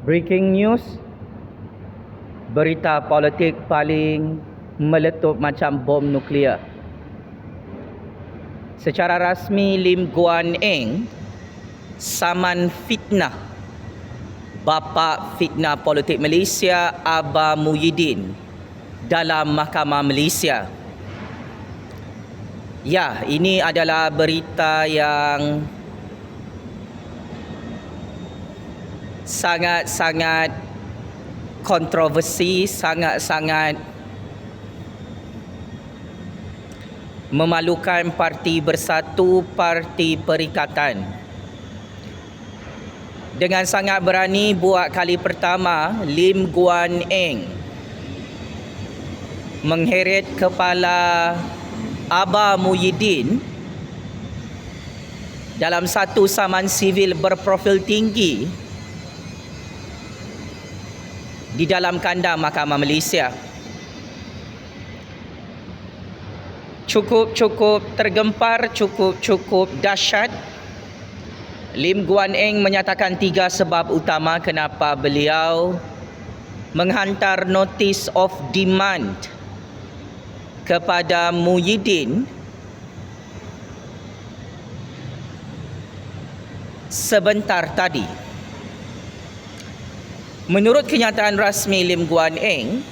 Breaking news, berita politik paling meletup macam bom nuklear. Secara rasmi, Lim Guan Eng saman fitnah bapa fitnah politik Malaysia Aba Muhyiddin dalam Mahkamah Malaysia. Ya, ini adalah berita yang sangat-sangat kontroversi, sangat-sangat memalukan Parti Bersatu, Parti Perikatan. Dengan sangat berani buat kali pertama, Lim Guan Eng mengheret kepala Aba Muhyiddin dalam satu saman sivil berprofil tinggi di dalam kandang Mahkamah Malaysia. Cukup tergempar, cukup dahsyat. Lim Guan Eng menyatakan 3 sebab utama kenapa beliau menghantar notice of demand kepada Muhyiddin sebentar tadi. Menurut kenyataan rasmi Lim Guan Eng,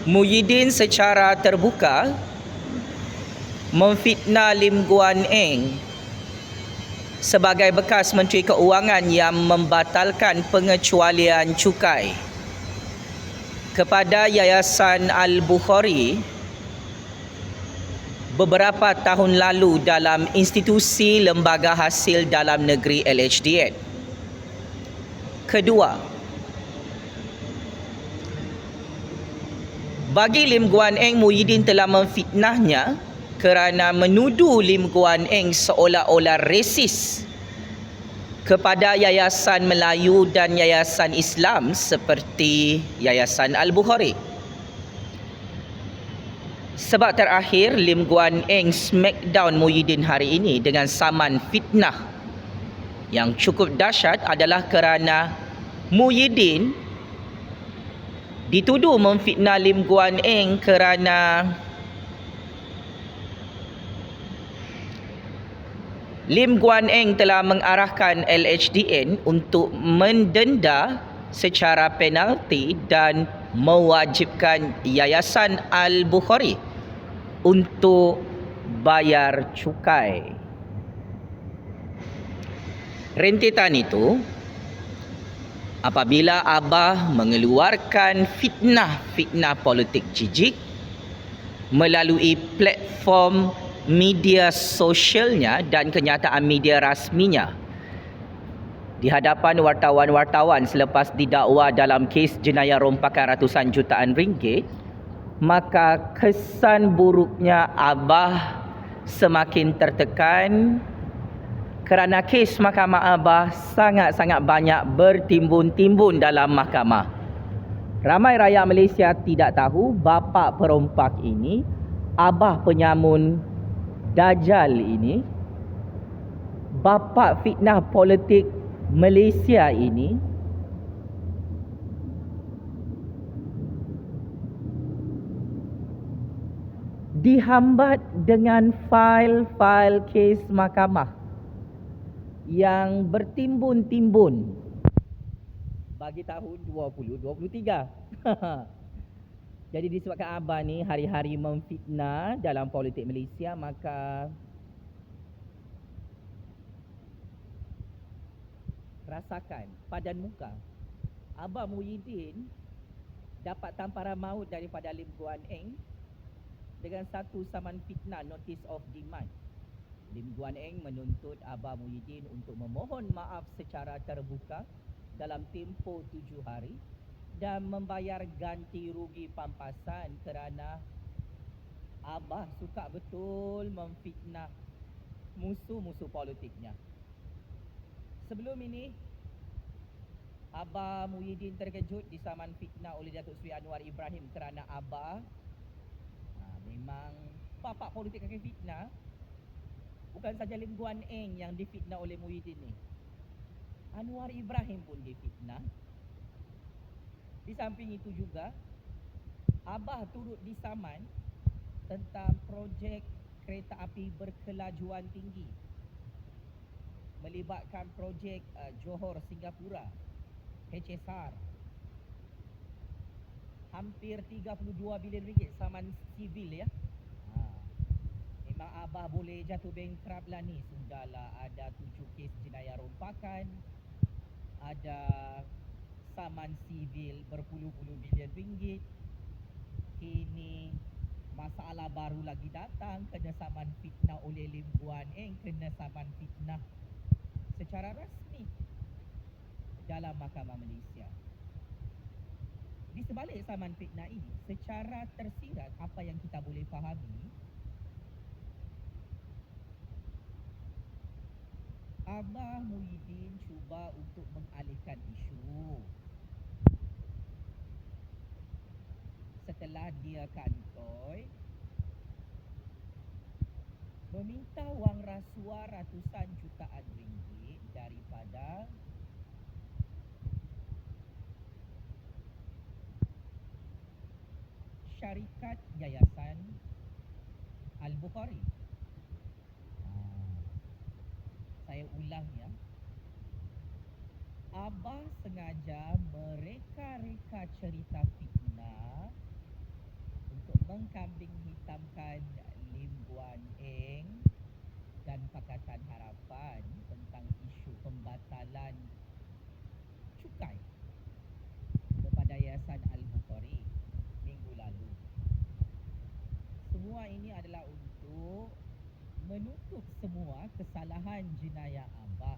Muhyiddin secara terbuka memfitnah Lim Guan Eng sebagai bekas Menteri Keuangan yang membatalkan pengecualian cukai kepada Yayasan Al-Bukhari beberapa tahun lalu dalam institusi lembaga hasil dalam negeri LHDN. Kedua, bagi Lim Guan Eng, Muhyiddin telah memfitnahnya kerana menuduh Lim Guan Eng seolah-olah resis kepada Yayasan Melayu dan Yayasan Islam seperti Yayasan Al-Bukhari. Sebab terakhir, Lim Guan Eng smackdown Muhyiddin hari ini dengan saman fitnah yang cukup dahsyat adalah kerana Muhyiddin dituduh memfitnah Lim Guan Eng kerana Lim Guan Eng telah mengarahkan LHDN untuk mendenda secara penalti dan mewajibkan Yayasan Al-Bukhari untuk bayar cukai. Rentetan itu, apabila Abah mengeluarkan fitnah politik jijik melalui platform media sosialnya dan kenyataan media rasminya di hadapan wartawan-wartawan selepas didakwa dalam kes jenayah rompakan ratusan jutaan ringgit, maka kesan buruknya Abah semakin tertekan kerana kes mahkamah Abah sangat-sangat banyak bertimbun-timbun dalam mahkamah. Ramai rakyat Malaysia tidak tahu bapa perompak ini, Abah penyamun Dajjal ini, bapa fitnah politik Malaysia ini dihambat dengan fail-fail kes mahkamah yang bertimbun-timbun bagi tahun 2023. Jadi disebabkan Abah ni hari-hari memfitnah dalam politik Malaysia, maka rasakan padan muka Abah Muhyiddin dapat tamparan maut daripada Lim Guan Eng dengan satu saman fitnah notice of demand. Lim Guan Eng menuntut Abah Muhyiddin untuk memohon maaf secara terbuka dalam tempoh 7 hari dan membayar ganti rugi pampasan kerana Abah suka betul memfitnah musuh-musuh politiknya. Sebelum ini, Abah Muhyiddin terkejut disaman fitnah oleh Datuk Seri Anwar Ibrahim kerana Abah memang bapa politik akan fitnah. Bukan saja Lim Guan Eng yang difitnah oleh Muhyiddin ni. Anwar Ibrahim pun difitnah. Di samping itu juga, Abah turut disaman tentang projek kereta api berkelajuan tinggi melibatkan projek Johor Singapura, HSR. Hampir 32 bilion ringgit saman sivil ya. Memang Abah boleh jatuh bankrupt lah ni. Sudahlah ada 7 kes jenayah rompakan, ada saman sivil berpuluh-puluh bilion ringgit. Kini masalah baru lagi datang, kena saman fitnah oleh Lim Guan Eng, kena saman fitnah secara rasmi dalam Mahkamah Malaysia. Di sebalik saman fitnah ini, secara tersirat apa yang kita boleh fahami, Abah Muhyiddin cuba untuk mengalihkan isu. Setelah dia kantoi meminta wang rasuah ratusan jutaan ringgit daripada syarikat Yayasan Al-Bukhari. Saya ulang ya. Abah sengaja mereka-reka cerita fitnah untuk mengkambing hitamkan Lim Guan Eng dan Pakatan Harapan tentang isu pembatalan cukai kepada Yayasan Al-Bukhari minggu lalu. Semua ini adalah untuk menutup semua kesalahan jenayah Abah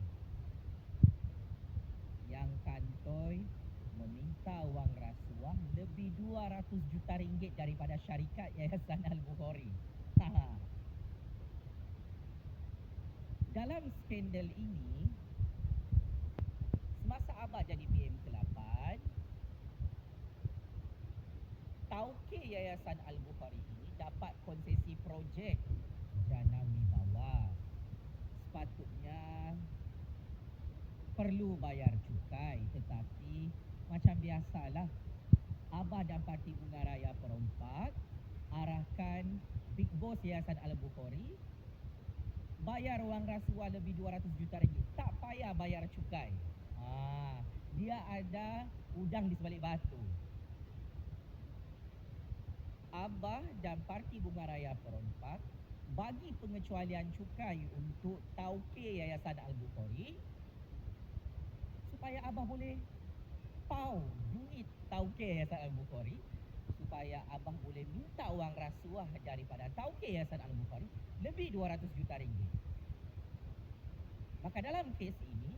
yang kantoi meminta wang rasuah lebih 200 juta ringgit daripada syarikat Yayasan Al-Bukhari. Dalam skandal ini, semasa Abah jadi PM ke-8, tauke Yayasan Al-Bukhari ini dapat konsesi projek Jana Wibawa. Sepatutnya perlu bayar cukai, tetapi macam biasalah, Abah dan Parti Bunga Raya Perompak arahkan Big Boss Yayasan Al-Bukhari bayar wang rasuah lebih 200 juta ringgit. Tak payah bayar cukai. Dia ada udang di sebalik batu. Abah dan Parti Bunga Raya Perompak bagi pengecualian cukai untuk tauke Yayasan Al-Bukhari supaya Abah boleh pau duit tauke Yayasan Al-Bukhari, supaya Abah boleh minta wang rasuah daripada tauke Yayasan Al-Bukhari lebih 200 juta ringgit. Maka dalam kes ini,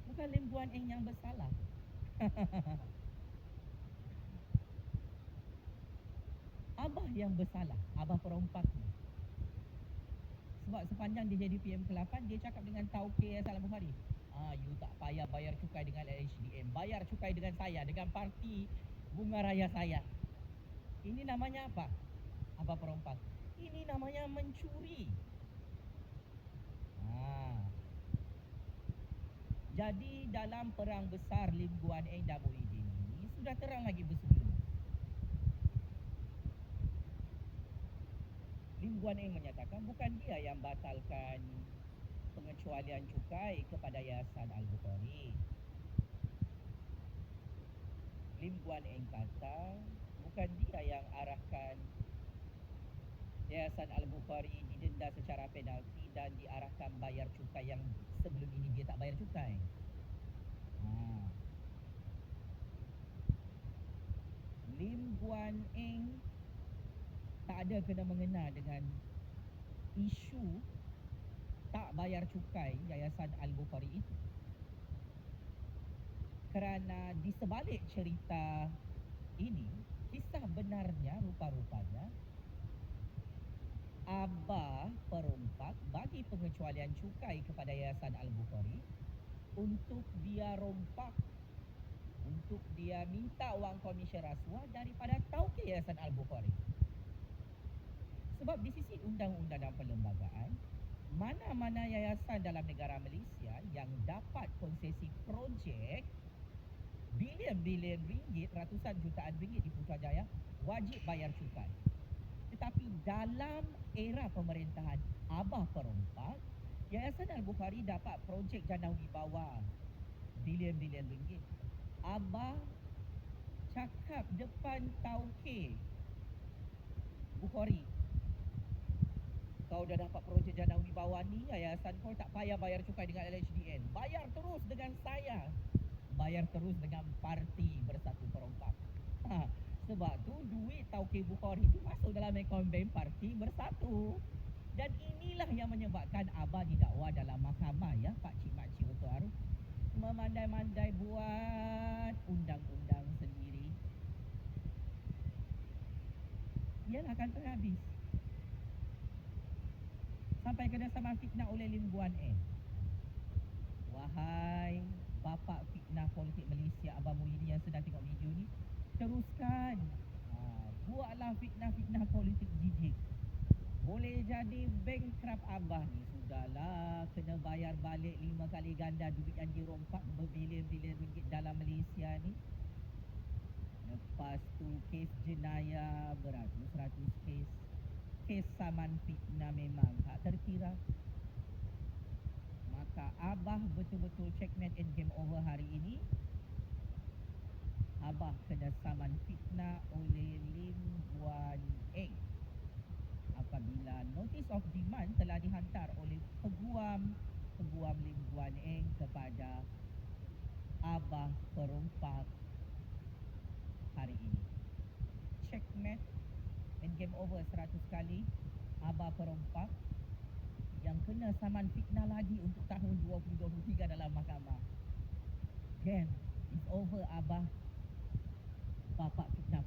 bukan Lim Guan Eng yang bersalah. Abah yang bersalah, Abah Perompak ni. Sebab sepanjang dia jadi PM ke-8, dia cakap dengan tauke Yayasan Al-Bukhari, you tak payah bayar cukai dengan LHDN, bayar cukai dengan saya, dengan Parti Bunga Raya saya. Ini namanya apa? Abah Perompak. Ini namanya mencuri. Jadi dalam perang besar Lim Guan Eng dan Muhyiddin ini sudah terang lagi bersembunyi. Lim Guan Eng menyatakan bukan dia yang batalkan pengecualian cukai kepada Yayasan Al-Bukhari. Lim Guan Eng kata bukan dia yang arahkan Yayasan Al-Bukhari didenda secara penalti dan diarahkan bayar cukai yang sebelum ini dia tak bayar cukai. Lim Guan Eng tak ada kena mengena dengan isu tak bayar cukai Yayasan Al-Bukhari itu. Kerana di sebalik cerita ini, kisah benarnya rupa-rupanya Abah Perompak bagi pengecualian cukai kepada Yayasan Al-Bukhari untuk dia rompak, untuk dia minta wang komisen rasuah daripada tauke Yayasan Al-Bukhari. Sebab di sisi undang-undang dan perlembagaan, mana-mana yayasan dalam negara Malaysia yang dapat konsesi projek bilion-bilion ringgit, ratusan jutaan ringgit di Putrajaya wajib bayar cukai. Tetapi dalam era pemerintahan Abah Perompak, Yayasan Al-Bukhari dapat projek jana wibawa bilion-bilion ringgit. Abah cakap depan tauke Bukhari, kau dah dapat projek jana wibawa ni, yayasan kau tak payah bayar cukai dengan LHDN. Bayar terus dengan saya. Bayar terus dengan Parti Bersatu Perompak. Sebab tu duit tauke Bukhari tu masuk dalam akaun bank Parti Bersatu. Dan inilah yang menyebabkan Abah didakwa dalam mahkamah ya, Pak Cik Makcik Oto Aruf memandai-mandai buat undang-undang sendiri. Ialah akan terhabis. Sampai kena saman fitnah oleh Lim Guan Eng. Wahai bapa fitnah politik Malaysia, Abang Muhyiddin yang sedang tengok video ni, teruskan. Buatlah fitnah-fitnah politik jijik. Boleh jadi bankrupt Abah ni. Sudahlah, kena bayar balik 5 kali ganda duit yang dirompak berbilion-bilion ringgit dalam Malaysia ni. Lepas tu kes jenayah beratus-ratus kes. Kes saman fitnah memang tak terkira. Maka Abah betul-betul checkmate and game over hari ini. Abah kena saman fitnah oleh Lim Guan Eng apabila notice of demand telah dihantar oleh peguam Lim Guan Eng kepada Abah Perompak hari ini. Checkmate and game over 100 kali. Abah Perompak yang kena saman fitnah lagi untuk tahun 2023 dalam mahkamah. Game is over, Abah, bapa fitnah